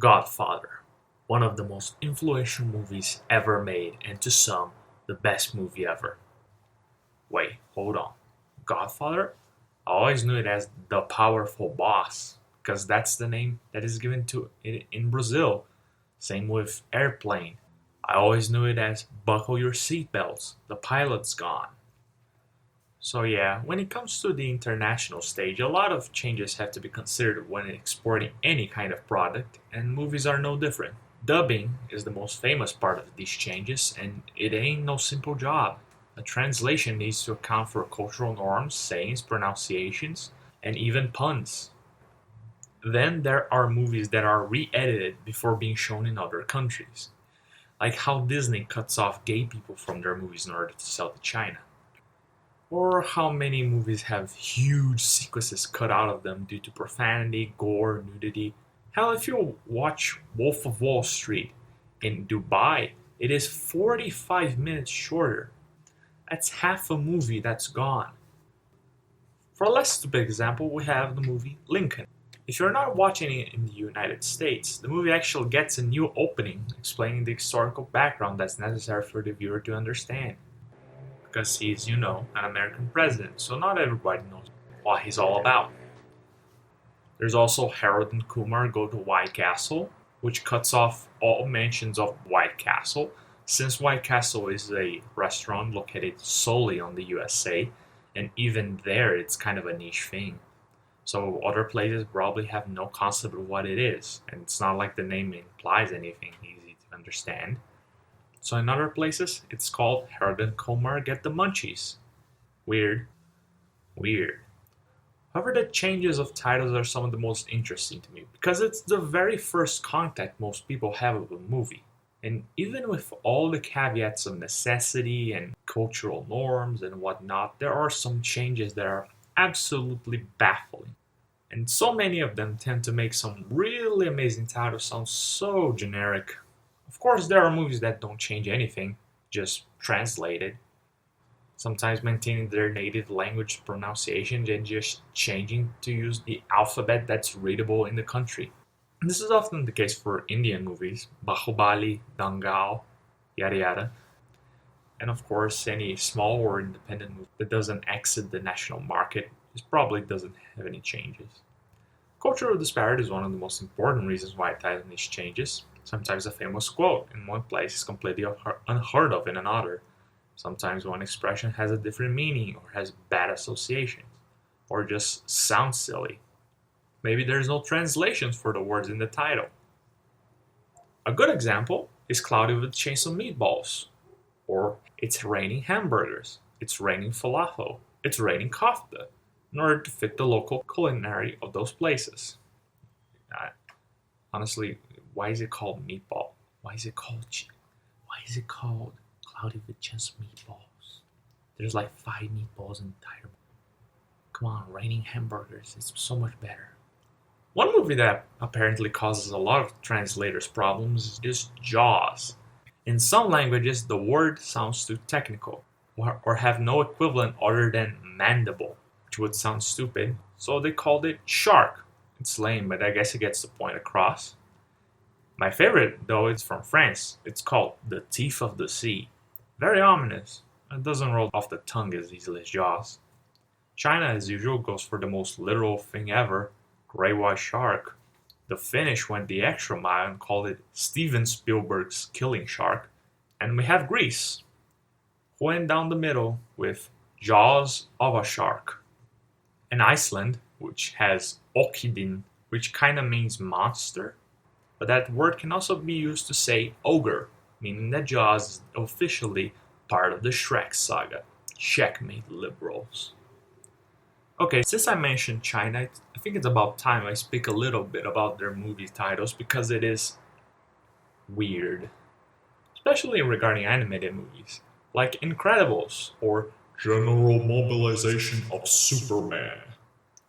Godfather, one of the most influential movies ever made, and to some, the best movie ever. Wait, hold on. Godfather? I always knew it as the powerful boss, because that's the name that is given to it in Brazil. Same with Airplane. I always knew it as Buckle Your Seatbelts, the pilot's gone. So yeah, when it comes to the international stage, a lot of changes have to be considered when exporting any kind of product, and movies are no different. Dubbing is the most famous part of these changes, and it ain't no simple job. A translation needs to account for cultural norms, sayings, pronunciations, and even puns. Then there are movies that are re-edited before being shown in other countries, like how Disney cuts off gay people from their movies in order to sell to China. Or how many movies have huge sequences cut out of them due to profanity, gore, nudity. Hell, if you watch Wolf of Wall Street in Dubai, it is 45 minutes shorter. That's half a movie that's gone. For a less stupid example, we have the movie Lincoln. If you're not watching it in the United States, the movie actually gets a new opening explaining the historical background that's necessary for the viewer to understand. Because he's, an American president, so not everybody knows what he's all about. There's also Harold and Kumar Go to White Castle, which cuts off all mentions of White Castle, since White Castle is a restaurant located solely on the USA, and even there it's kind of a niche thing. So other places probably have no concept of what it is, and it's not like the name implies anything easy to understand. So in other places, it's called Harold and Kumar Get the Munchies. Weird. Weird. However, the changes of titles are some of the most interesting to me, because it's the very first contact most people have with a movie. And even with all the caveats of necessity and cultural norms and whatnot, there are some changes that are absolutely baffling. And so many of them tend to make some really amazing titles sound so generic. Of course, there are movies that don't change anything, just translate it. Sometimes maintaining their native language pronunciation and just changing to use the alphabet that's readable in the country. This is often the case for Indian movies, Bahubali, Dangal, yada yada. And of course, any small or independent movie that doesn't exit the national market probably doesn't have any changes. Cultural disparity is one of the most important reasons why a title niche changes. Sometimes a famous quote in one place is completely unheard of in another. Sometimes one expression has a different meaning or has bad associations, or just sounds silly. Maybe there's no translations for the words in the title. A good example is Cloudy with Chainsaw Meatballs, or It's Raining Hamburgers, It's Raining Falafel, It's Raining Kofta, in order to fit the local culinary of those places. Honestly, why is it called meatball? Why is it called Cloudy with Chainsaw Meatballs? There's like 5 meatballs in the entire. Come on, Raining Hamburgers. It's so much better. One movie that apparently causes a lot of translators problems is Jaws. In some languages, the word sounds too technical, or have no equivalent other than mandible, which would sound stupid, so they called it shark. It's lame, but I guess it gets the point across. My favorite, though, is from France. It's called The Teeth of the Sea. Very ominous. It doesn't roll off the tongue as easily as Jaws. China, as usual, goes for the most literal thing ever, Great White Shark. The Finnish went the extra mile and called it Steven Spielberg's Killing Shark. And we have Greece, who went down the middle with Jaws of a Shark. And Iceland, which has Okidin, which kind of means monster, but that word can also be used to say ogre, meaning that Jaws is officially part of the Shrek saga. Checkmate, liberals. Okay, since I mentioned China, I think it's about time I speak a little bit about their movie titles because it is weird. Especially regarding animated movies, like Incredibles or General Mobilization of Superman.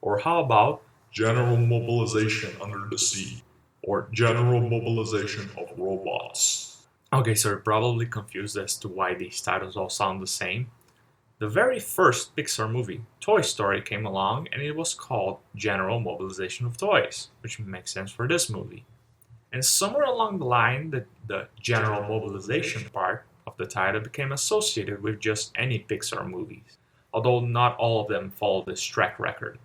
Or how about General Mobilization Under the Sea? Or General Mobilization of Robots. Okay, so you're probably confused as to why these titles all sound the same. The very first Pixar movie, Toy Story, came along and it was called General Mobilization of Toys, which makes sense for this movie. And somewhere along the line, the general mobilization part of the title became associated with just any Pixar movies, although not all of them follow this track record.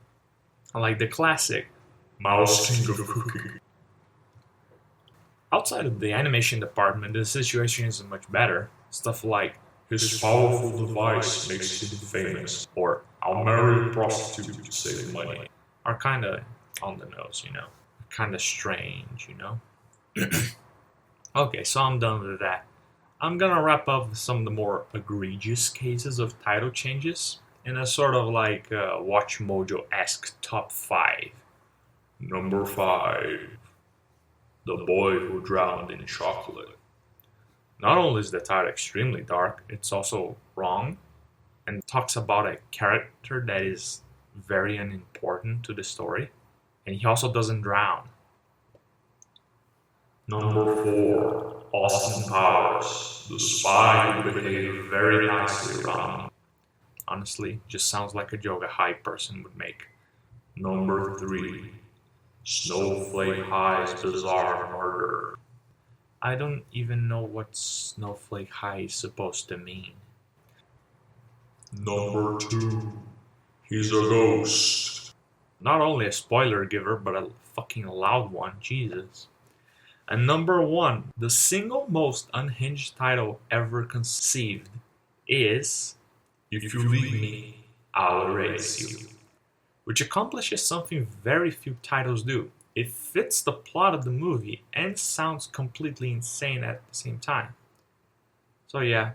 Unlike the classic Mouse King of Cookie. Outside of the animation department, the situation is much better. Stuff like his powerful device makes him famous, or I'll marry a prostitute to save money, are kinda on the nose, Kinda strange, Okay, so I'm done with that. I'm gonna wrap up with some of the more egregious cases of title changes in a sort of like Watch Mojo esque top 5. Number 5. The Boy Who Drowned in Chocolate. Not only is the title extremely dark, it's also wrong and talks about a character that is very unimportant to the story, and he also doesn't drown. Number 4. Austin Powers, the spy who behaved very nicely around me. Honestly, just sounds like a joke a high person would make. Number 3. Snowflake High's Bizarre Murder. I don't even know what Snowflake High is supposed to mean. Number 2. He's a ghost. Not only a spoiler giver, but a fucking loud one, Jesus. And number 1, the single most unhinged title ever conceived is If You Leave Me, I'll Erase You, which accomplishes something very few titles do. It fits the plot of the movie and sounds completely insane at the same time. So yeah,